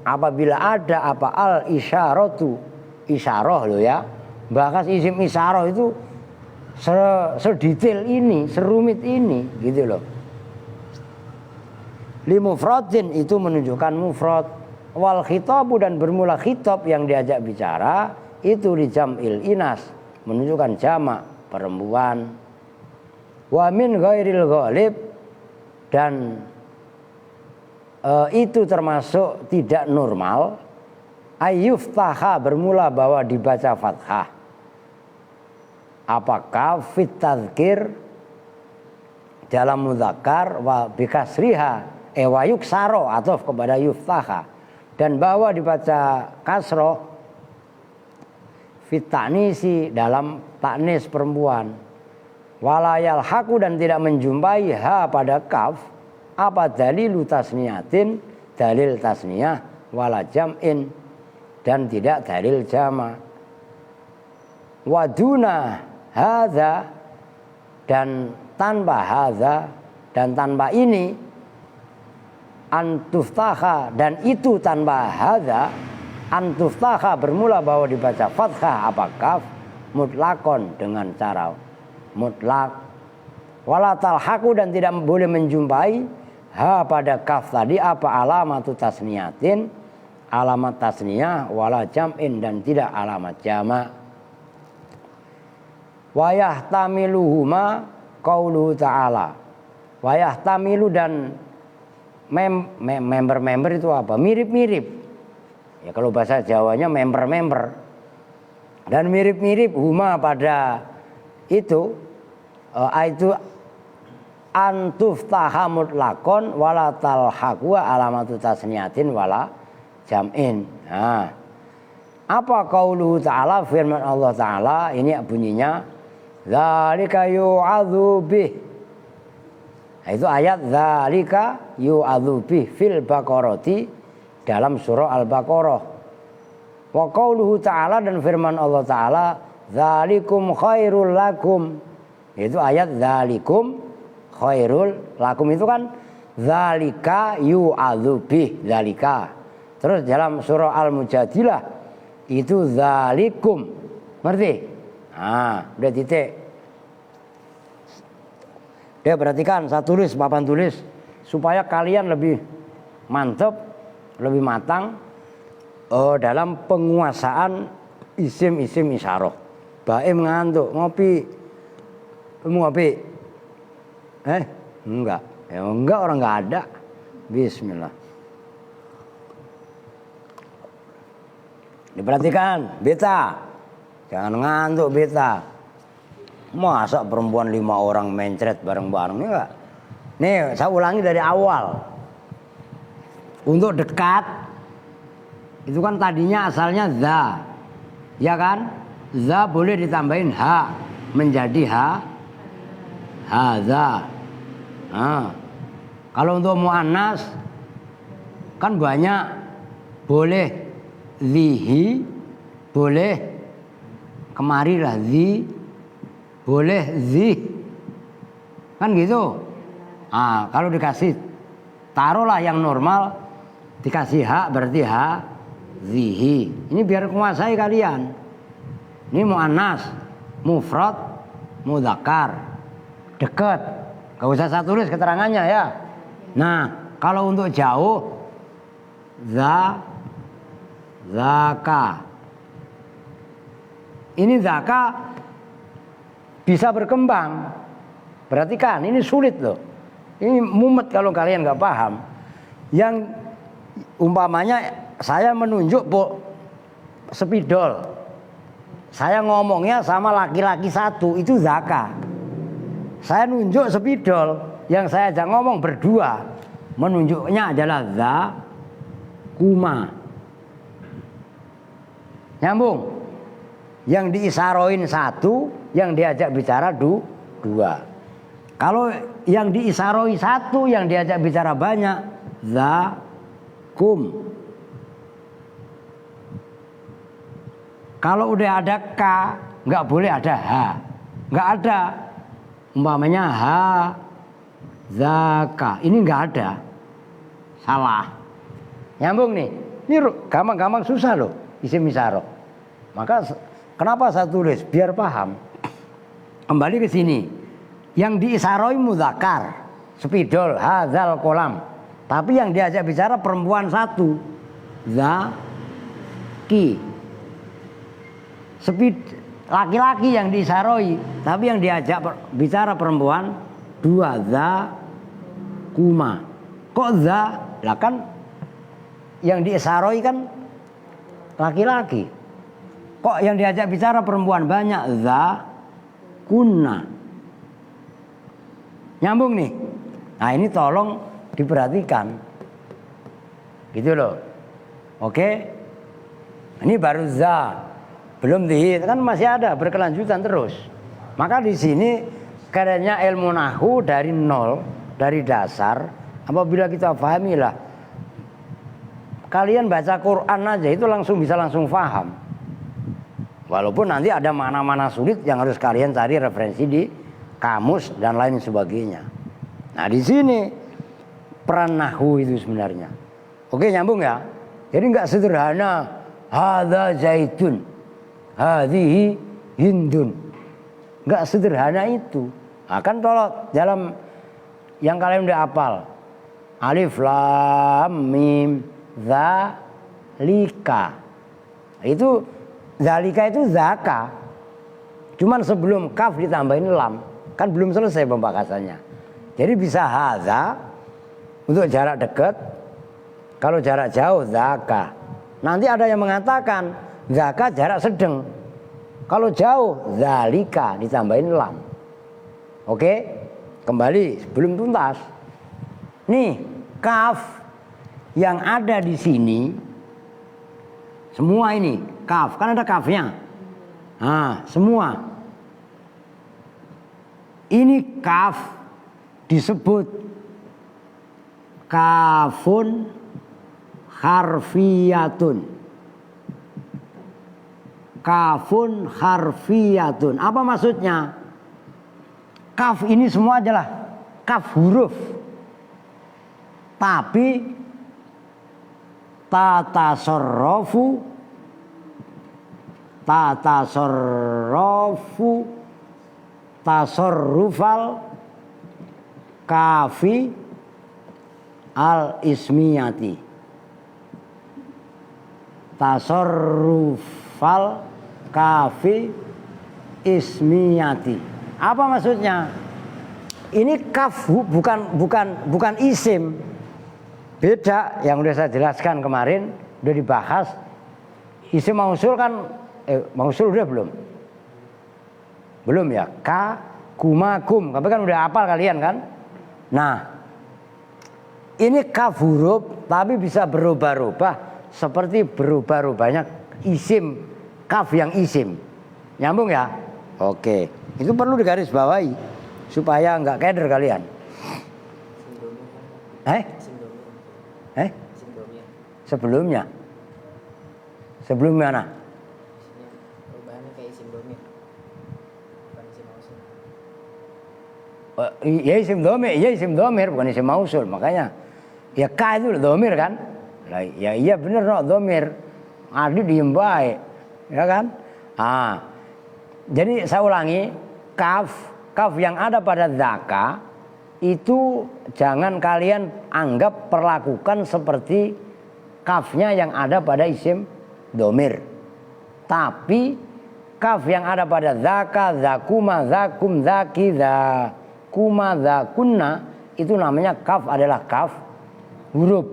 apabila ada apa al isyaratu isyarah loh ya. Bahkan isim isyarah itu sedetail ini, serumit ini gitu loh. Li mufradin itu menunjukkan mufrad. Wal khitabu dan bermula khitab yang diajak bicara itu li jam'il inas menunjukkan jamak perempuan. Wa min ghairil ghalib dan itu termasuk tidak normal ayyuftaha bermula bahwa dibaca fathah. Apakah fit tadzkir dalam mudzakkar wa bikasriha wa yuksaro atau kepada yuftaha dan bahwa dibaca kasroh fit ta'nisi dalam ta'nis perempuan walayal haku dan tidak menjumpai ha pada kaf apa dalilu tasniyatin dalil tasniyah wala jam'in dan tidak dalil jama waduna hadza dan tanpa hadza dan tanpa ini antuftaha dan itu tanpa hadza antuftaha bermula bahwa dibaca fathah apa kaf mutlakon dengan cara mutlak wala talhaqu dan tidak boleh menjumpai ha pada kaf tadi apa alamatu tasniyatin alamat tasniyah wala jam'in dan tidak alamat jama' wa yahtamiluhuma qauluhu ta'ala wa yahtamilu dan member-member itu apa? Mirip-mirip. Ya kalau bahasa Jawanya member-member. Dan mirip-mirip huma pada itu antuftaha mutlaqon wala talhaqu alamatu tasniyatin wala jam'in. Nah, apa qauluhu ta'ala firman Allah Ta'ala ini bunyinya dzalika yu'adzu bih. Nah, itu ayat dzalika yu'adzu bih fil baqarati dalam surah Al-Baqarah. Wa qauluhu ta'ala dan firman Allah Ta'ala dzalikum khairul lakum. Itu ayat dzalikum khairul lakum itu kan dzalika yu'adzu bih dzalika. Terus dalam surah Al-Mujadilah itu dzalikum. Ngerti? Nah, udah titik. Dia perhatikan saya tulis papan tulis supaya kalian lebih mantap, lebih matang dalam penguasaan isim-isim isyarah. Baim ngantuk, ngopi. Kamu ngopi? Enggak. Ya enggak, orang enggak ada. Bismillah. Diperhatikan, beta. Jangan ngantuk beta. Masa perempuan 5 orang mencret bareng-bareng enggak? Nih, saya ulangi dari awal. Untuk dekat itu kan tadinya asalnya za. Ya kan? Za boleh ditambahin ha menjadi hadza. Nah, kalau untuk muannas kan banyak, boleh zihi, boleh kemarilah zi, boleh zih, kan gitu. Nah, kalau dikasih taruhlah yang normal, dikasih hak berarti ha zihi. Ini biar menguasai kalian. Ini muannas, mufrad, mudzakkar, dekat. Gak usah saya tulis keterangannya ya. Nah, kalau untuk jauh, zaka. Ini zaka bisa berkembang. Perhatikan, ini sulit loh. Ini mumet kalau kalian nggak paham. Yang umpamanya saya menunjuk spidol. Saya ngomongnya sama laki-laki satu, itu zaka. Saya nunjuk spidol, yang saya ajak ngomong berdua. Menunjuknya adalah zakuma. Nyambung. Yang diisaroin satu, yang diajak bicara dua. Kalau yang diisaroi satu, yang diajak bicara banyak, zakum. Kalau udah ada k, nggak boleh ada h, nggak ada. Umpamanya ha, zaka, ini nggak ada, salah. Nyambung nih. Ini gampang-gampang susah loh isim isyarah. Maka kenapa saya tulis biar paham. Kembali ke sini. Yang diisaroi mudzakkar, spidol, hadzal kolam. Tapi yang diajak bicara perempuan satu, zaki. Laki-laki yang diisaroi, tapi yang diajak bicara perempuan dua, zakuma. Kok za? Lah kan yang diisaroi kan laki-laki. Kok yang diajak bicara perempuan banyak, zakunna. Nyambung nih. Nah, ini tolong diperhatikan. Gitu loh. Oke? Ini baru za. Belum kan masih ada berkelanjutan terus. Maka di sini karena ilmu nahwu dari nol, dari dasar, apabila kita pahamilah, kalian baca Quran aja itu bisa langsung paham. Walaupun nanti ada mana-mana sulit yang harus kalian cari referensi di kamus dan lain sebagainya. Nah, di sini peran nahwu itu sebenarnya. Oke, nyambung ya? Jadi nggak sederhana hadza zaitun, hadhihi hindun. Nggak sederhana itu. Nah, kan kalau dalam yang kalian udah hafal, alif lam mim zalika. Itu zalika itu zaka. Cuman sebelum kaf ditambahin lam, kan belum selesai pembakasannya. Jadi bisa hadza untuk jarak dekat, kalau jarak jauh zaka. Nanti ada yang mengatakan zaka jarak sedang, kalau jauh zalika ditambahin lam. Oke, kembali sebelum tuntas. Nih kaf yang ada di sini, semua ini kaf, kan ada kafnya. Nah, semua ini kaf disebut kafun harfiyatun. Kafun harfiyatun. Apa maksudnya? Kaf ini semua adalah kaf huruf. Tapi tasorrufal kafi al ismiyati. Tasorrufal kafi ismiyati. Apa maksudnya? Ini kaf bukan isim. Beda yang udah saya jelaskan kemarin, udah dibahas. Isim mausul kan mausul udah belum? Belum ya? Ka, kuma, kum. Tapi kan udah hafal kalian kan? Nah, ini kaf huruf tapi bisa berubah-ubah seperti berubah-ubahnya isim, kaf yang isim. Nyambung ya? Oke. Itu perlu digarisbawahi supaya nggak keder kalian. Sebelumnya. Sebelum mana? Perubahannya kayak isim domir. Bukan isim mausul. Ya isim domir bukan isim mausul. Makanya ya ka itu domir kan? Lah ya iya bener no domir. Adi diem baik. Ya kan? Jadi saya ulangi, kaf yang ada pada dzaka itu jangan kalian anggap perlakukan seperti kafnya yang ada pada isim domir. Tapi kaf yang ada pada dzaka, dzakuma, dzakum, dzaki, dzakuma, dzakunna itu namanya kaf adalah kaf huruf.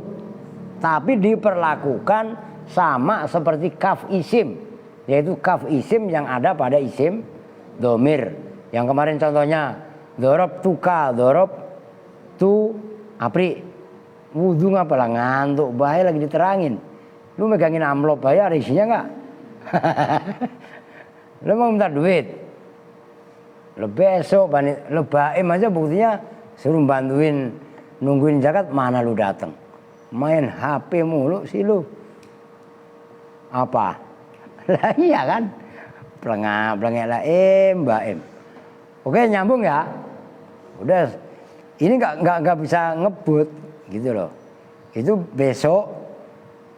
Tapi diperlakukan sama seperti kaf isim, yaitu kaf isim yang ada pada isim domir. Yang kemarin contohnya dorob tuka, dorob tu apri. Wudhu ngapalah ngantuk, bahaya lagi diterangin. Lu megangin amplop bahaya ada isinya nggak? Lu mau minta duit? Lu besok lu baim aja buktinya suruh bantuin nungguin zakat, mana lu datang? Main HP mulu sih lu. Apa? Lah iya kan? Pelengak lah baim. Oke, nyambung ya. Udah, ini nggak bisa ngebut gitu loh. Itu besok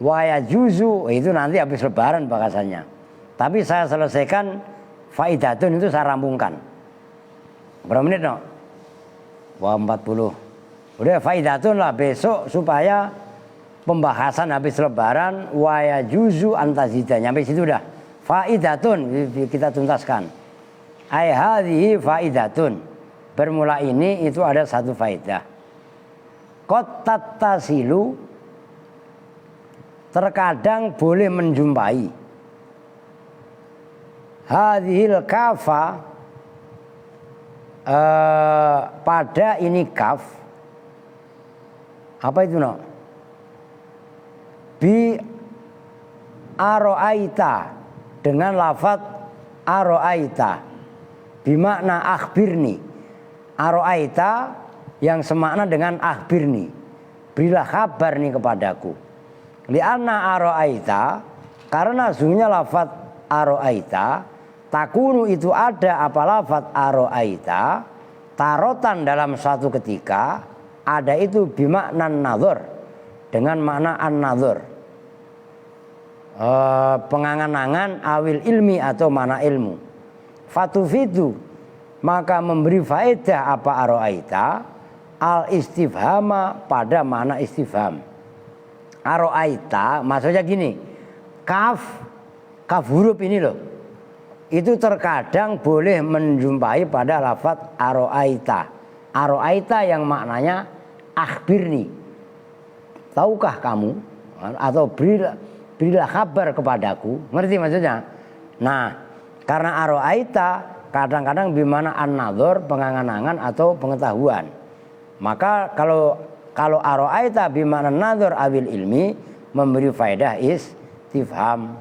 waya juzu itu nanti habis lebaran bakasannya. Tapi saya selesaikan faidatun itu saya rampungkan. Berapa menit no? Wah 40. Udah faidatun lah besok supaya pembahasan habis lebaran waya juzu antazida nyampe situ dah. Faidatun kita tuntaskan. Ai hadhihi faidatun. Bermula ini itu ada satu faidah. Qad tattasilu terkadang boleh menjumpai hadhil kafa pada ini kaf apa itu no? Bi aro'aita dengan lafadz aro'aita bimakna akhbirni. Aro'aita yang semakna dengan akhbirni, berilah kabar nih kepadaku. Li'anna aro'aita karena sesungguhnya lafadz aro'aita takunu itu ada apa lafadz aro'aita tarotan dalam suatu ketika ada itu bimakna nazar dengan makna an-nazar, pengangan-angan awil ilmi atau mana ilmu. Fatufidu maka memberi faedah apa aro'aita al istifhama pada mana istifham. Aro'aita maksudnya gini, kaf huruf ini loh itu terkadang boleh menjumpai pada lafadz aro'aita. Aro'aita yang maknanya akhbirni, tahukah kamu, atau berilah kabar kepadaku, ngerti maksudnya? Nah, karena aro'aita kadang-kadang bimana an-nadhor, pengangan-angan atau pengetahuan. Maka kalau aro'aita bimana nadhor awil ilmi memberi faedah istifham.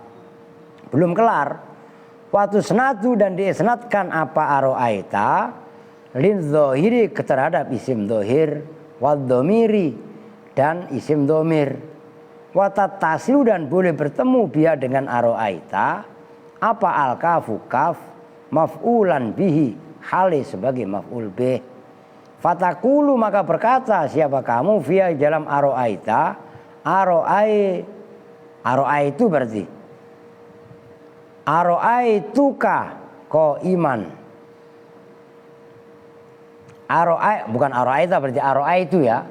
Belum kelar. Watu senatu dan diisnatkan apa aro'aita lin dhohiri terhadap isim dhohir wad dhamiri dan isim dhamir. Watat tasilu dan boleh bertemu biha dengan aro'aita apa al-kafu kaf maf'ulan bihi hali sebagai maf'ul bih. Fatakulu maka berkata siapa kamu via dalam aro'aita. Aro'ai itu berarti aro'aituka ko iman. Aro'ai bukan aro'aita berarti aro'aitu ya.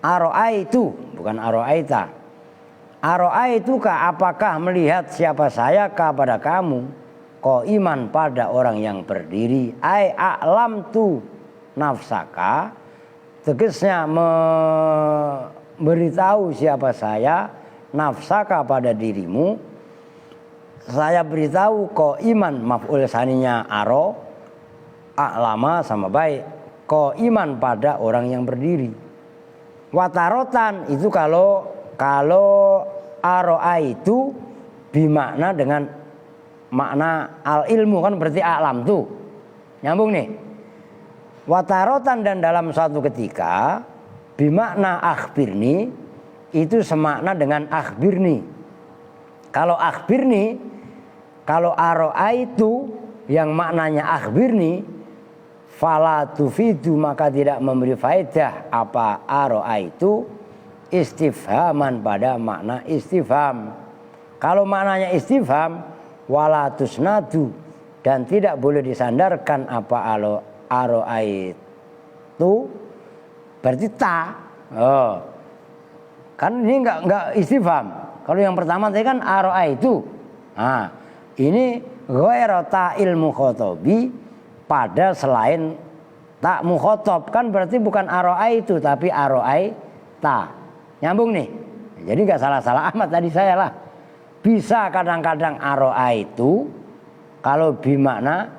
Aro'aitu bukan aro'aita. Aro'aituka apakah melihat siapa saya kepada kamu ko iman pada orang yang berdiri. Ai a'lam tu nafsaka tegasnya memberitahu siapa saya nafsaka pada dirimu. Saya beritahu ko iman maf'ul saninya aro a'lama sama baik, qaiman pada orang yang berdiri. Watarotan itu kalau aro'a itu bimakna dengan makna al ilmu, kan berarti alam tuh. Nyambung nih. Watarotan dan dalam suatu ketika bimakna akhbirni itu semakna dengan akhbirni. Kalau akhbirni, kalau aro'a itu yang maknanya akhbirni, fala tufidu maka tidak memberi faedah apa aro'a itu istifhaman pada makna istifham. Kalau maknanya istifham wala tusnadu dan tidak boleh disandarkan apa aro'a itu berarti ta. Oh. Kan ini enggak istifham. Kalau yang pertama tadi kan aro'a itu. Nah, ini ghairu ta'il mukhatabi pada selain tak mukhatab, kan berarti bukan aro'a itu tapi aro'a ta. Nyambung nih. Jadi enggak salah-salah amat tadi saya lah. Bisa kadang-kadang aro'a itu kalau bimakna,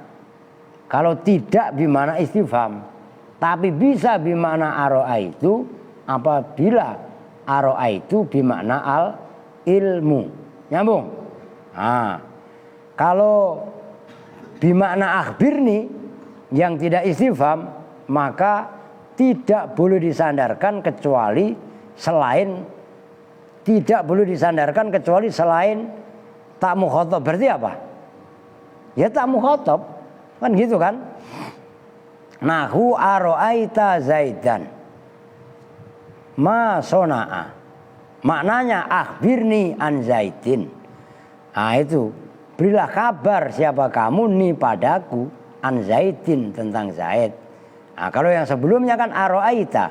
kalau tidak bimakna istifham. Tapi bisa bimakna aro'a itu apabila aro'a itu bimakna al ilmu. Nyambung? Nah, kalau bimakna akhbirni yang tidak istifham maka tidak boleh disandarkan kecuali selain tak mukhatab. Berarti apa? Ya tak mukhatab. Kan gitu kan? Nahu aro'aita zaidan ma sona'a. Maknanya akhbirni an zaidin. Nah itu, berilah kabar siapa kamu nih padaku an zaidin, tentang Zaid. Nah kalau yang sebelumnya kan aro'aita,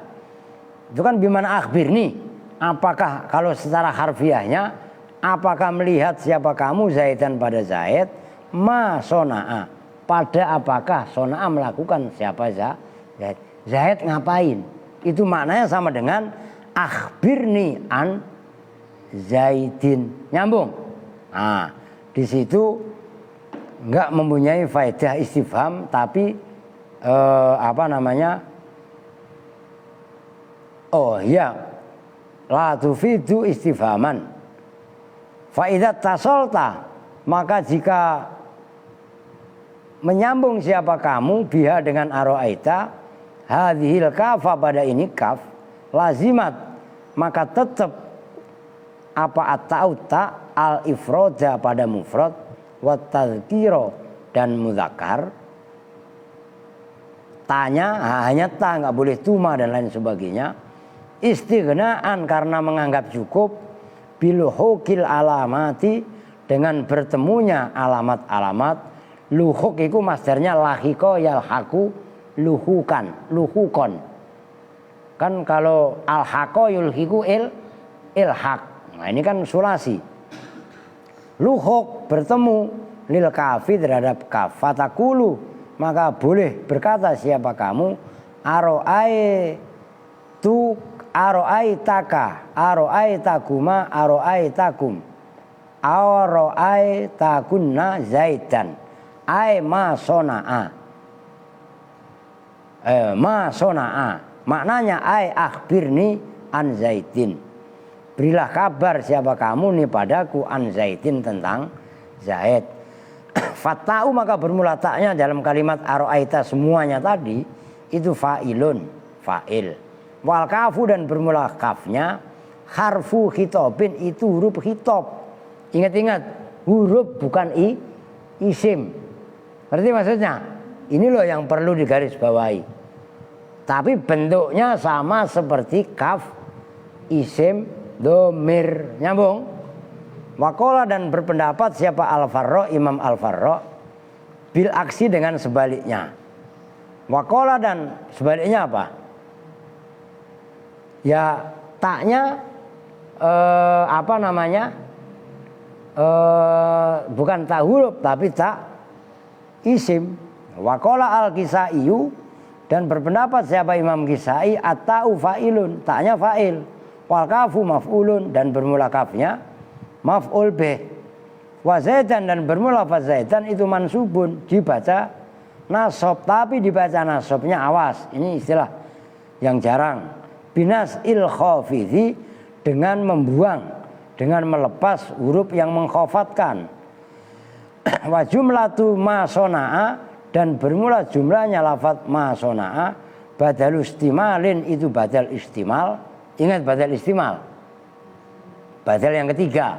itu kan bimana akhbirni. Apakah kalau secara harfiahnya, apakah melihat siapa kamu Zaidan pada Zaid? Ma sona'a, pada apakah sona'a melakukan siapa Zaid? Zaid ngapain? Itu maknanya sama dengan akhbirni an Zaidin. Nyambung? Nah, di situ enggak mempunyai faedah istifham tapi oh iya, la tufidu istifhaman. Fa idza tasolta, maka jika menyambung siapa kamu biha dengan aro'aita hadhil kafa, pada ini kaf lazimat, maka tetap apa at-ta'uta al ifroda pada mufrad wa tadzkiro dan muzakkar. Tanya hanya ta, nggak boleh tuma dan lain sebagainya. Istighnaan karena menganggap cukup biluhukil alamati, dengan bertemunya alamat-alamat. Luhuk itu masdarnya lahiko yalhaku luhukon. Kan kalau alhaqo yulhiku ilhaq. Nah ini kan sulasi. Luhuk bertemu lil kafi terhadap kaf. Fatakulu, maka boleh berkata siapa kamu aro'aitaka, aro'aitakuma, aro'aitakum, aro'aitakunna zaidan, ai ma sona'a. Ma sona'a maknanya ai akhbirni an zaidin, berilah kabar siapa kamu nih padaku an zaidin, tentang Zaid. Fata'u, maka bermula taknya dalam kalimat aro'aita semuanya tadi itu fa'ilun, fa'il. Wal kafu, dan bermula kafnya harfu khitobin, itu huruf khitob. Ingat-ingat, huruf bukan isim. Berarti maksudnya ini loh yang perlu digarisbawahi. Tapi bentuknya sama seperti kaf, isim, domir. Nyambung? Wakola, dan berpendapat siapa Al-Farra, Imam Al-Farra, bil aksi, dengan sebaliknya. Wakola, dan sebaliknya apa? Ya taknya bukan tak huruf tapi tak isim. Wakola al-Kisaiyu, dan berpendapat siapa Imam Kisai at-ta'u fa'ilun, taknya fa'il, wal kafu maf'ulun, dan bermula kafnya maf'ul bih. Wa zaidan, dan bermula fa zaidan itu mansubun, dibaca Nasab, tapi dibaca nasabnya awas. Ini istilah yang jarang. Binas il khafidhi, dengan membuang, dengan melepas huruf yang mengkhafatkan. Wa jumlatu ma sona'a, dan bermula jumlahnya lafaz ma sona'a badal istimalin, itu badal istimal. Ingat badal istimal. Badal yang ketiga.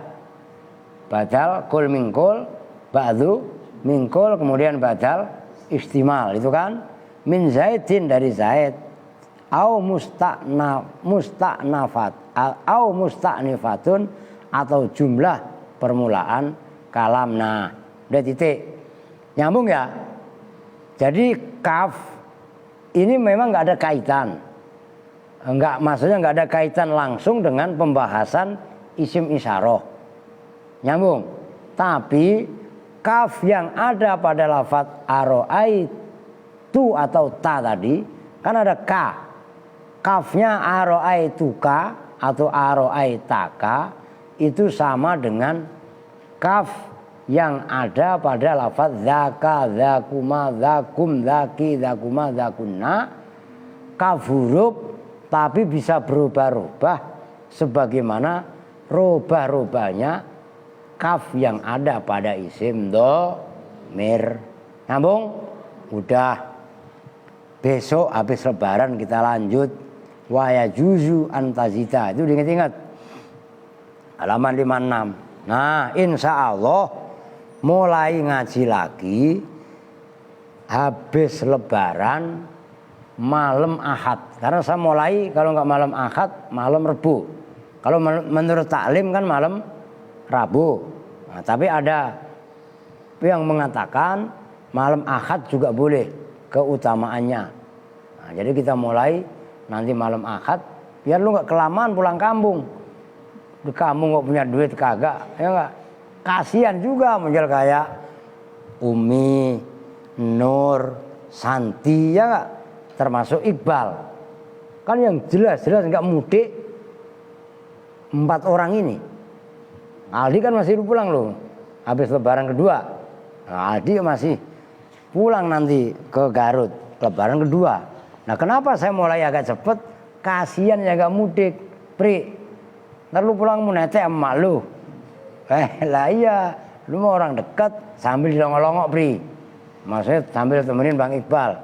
Badal kul mingkul, ba'du mingkul, kemudian badal istimal, itu kan min zaidin, dari zaid, au musta'nafat au musta'nifatun, atau jumlah permulaan kalam. Nah, udah titik, nyambung ya. Jadi kaf ini memang nggak ada kaitan, maksudnya nggak ada kaitan langsung dengan pembahasan isim isyarah, nyambung. Tapi kaf yang ada pada lafaz aro'aitu atau ta tadi, kan ada ka. Kafnya aro'aituka atau aro'aitaka, itu sama dengan kaf yang ada pada lafaz zaka, zakuma, zakum, zaki, zakuma, zakunna. Kaf huruf tapi bisa berubah-ubah sebagaimana rubah-rubahnya kaf yang ada pada isim dhamir. Nyambung? Udah. Besok habis lebaran kita lanjut wa yajuzu antazita. Itu diingat-ingat. Halaman 56. Nah, insya Allah mulai ngaji lagi habis lebaran malam Ahad. Karena saya mulai kalau nggak malam Ahad, malam Rebu. Kalau menurut taklim kan malam Rabu. Nah, tapi ada yang mengatakan malam Ahad juga boleh keutamaannya. Nah, jadi kita mulai nanti malam Ahad, biar lu nggak kelamaan pulang kampung. Di kampung nggak punya duit kagak, ya nggak? Kasihan juga model kayak Umi, Nur, Santi, ya nggak? Termasuk Iqbal. Kan yang jelas-jelas nggak mudik 4 orang ini. Aldi kan masih pulang loh, habis lebaran kedua. Nah, Aldi masih pulang nanti ke Garut, lebaran kedua. Nah, kenapa saya mulai agak cepet? Kasihan ya gak mudik, Pri. Ntar lu pulang mau netek sama lu. Lah iya, lu mau orang dekat sambil dilongok-longok, Pri. Maksudnya sambil temenin Bang Iqbal.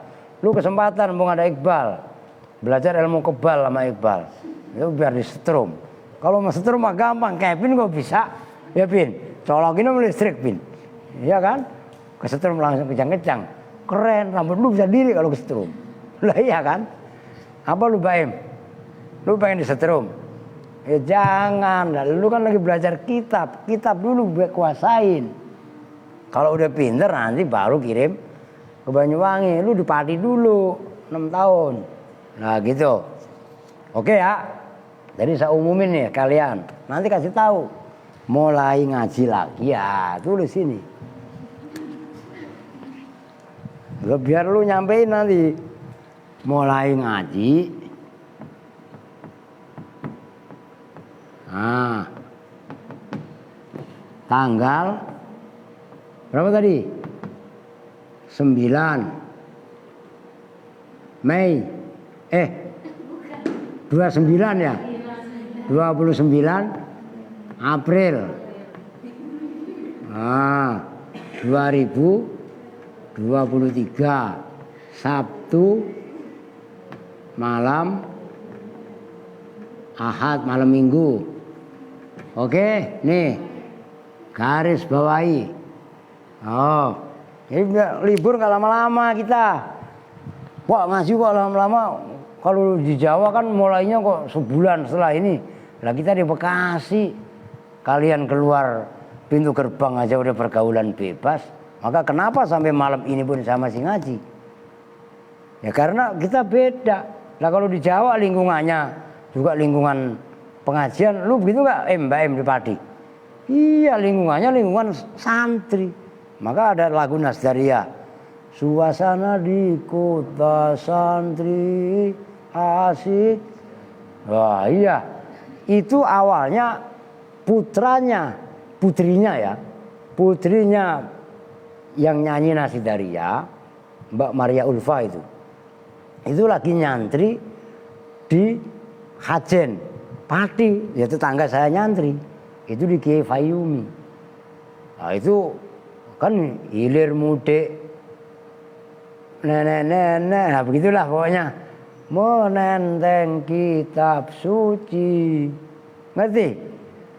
Lu kesempatan mau ada Iqbal, belajar ilmu kebal sama Iqbal. Itu biar disetrum. Kalau mau setrum mah gampang, Kevin kok bisa, ya Pin, colokin sama listrik Pin, iya kan? Kesetrum langsung kejang-kejang, keren, rambut lu bisa diri kalau kesetrum, lah iya kan? Apa lu Baim? Lu pengen disetrum? Ya jangan, lu kan lagi belajar kitab dulu gue kuasain. Kalau udah pinter nanti baru kirim ke Banyuwangi, lu di Pati dulu 6 tahun, nah gitu, oke ya? Jadi saya umumin nih kalian, nanti kasih tahu mulai ngaji lagi ya, tulis sini. Biar lu nyampein nanti mulai ngaji. Nah, tanggal berapa tadi? 9 Mei. 29 ya? 29 April 2023 Sabtu malam Ahad malam Minggu. Oke, nih garis bawahi. Oh, jadi libur nggak lama-lama kita. Wah, ngaji kok lama-lama. Kalau di Jawa kan mulainya kok sebulan setelah ini. Lah kita di Bekasi, kalian keluar pintu gerbang aja udah pergaulan bebas. Maka kenapa sampai malam ini pun saya masih ngaji? Ya karena kita beda. Lah kalau di Jawa lingkungannya juga lingkungan pengajian, lu begitu nggak? Mbak di Pati. Iya, lingkungannya lingkungan santri. Maka ada lagu Nasdaria. Suasana di kota santri asik. Wah iya. Itu awalnya putrinya yang nyanyi Nasdaria Mbak Maria Ulfa itu lagi nyantri di Hajen Pati, ya tetangga saya nyantri itu di Kiai Fayumi. Nah itu kan hilir mudik nenek-nenek, nah begitulah pokoknya menenteng kitab suci, ngerti?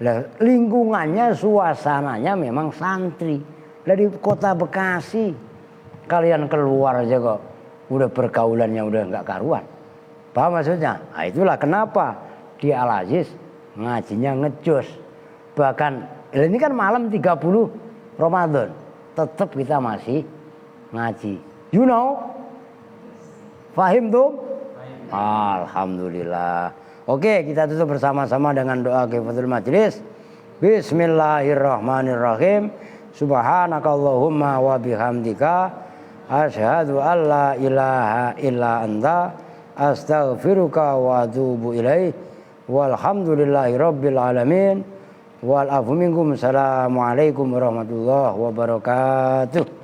Lah lingkungannya suasananya memang santri dari kota Bekasi, kalian keluar aja kok udah pergaulannya udah nggak karuan. Paham maksudnya? Nah, itulah kenapa di Al Aziz ngajinya ngejos. Bahkan ini kan malam 30 Ramadan, tetap kita masih ngaji. You know? Fahim tuh? Alhamdulillah. Oke, kita tutup bersama-sama dengan doa kifatul majlis. Bismillahirrahmanirrahim. Subhanakallahumma wa bihamdika asyhadu an la ilaha illa anta astaghfiruka wa atubu ilaih. Walhamdulillahi rabbil alamin. Wal afu minkum. Assalamualaikum warahmatullahi wabarakatuh.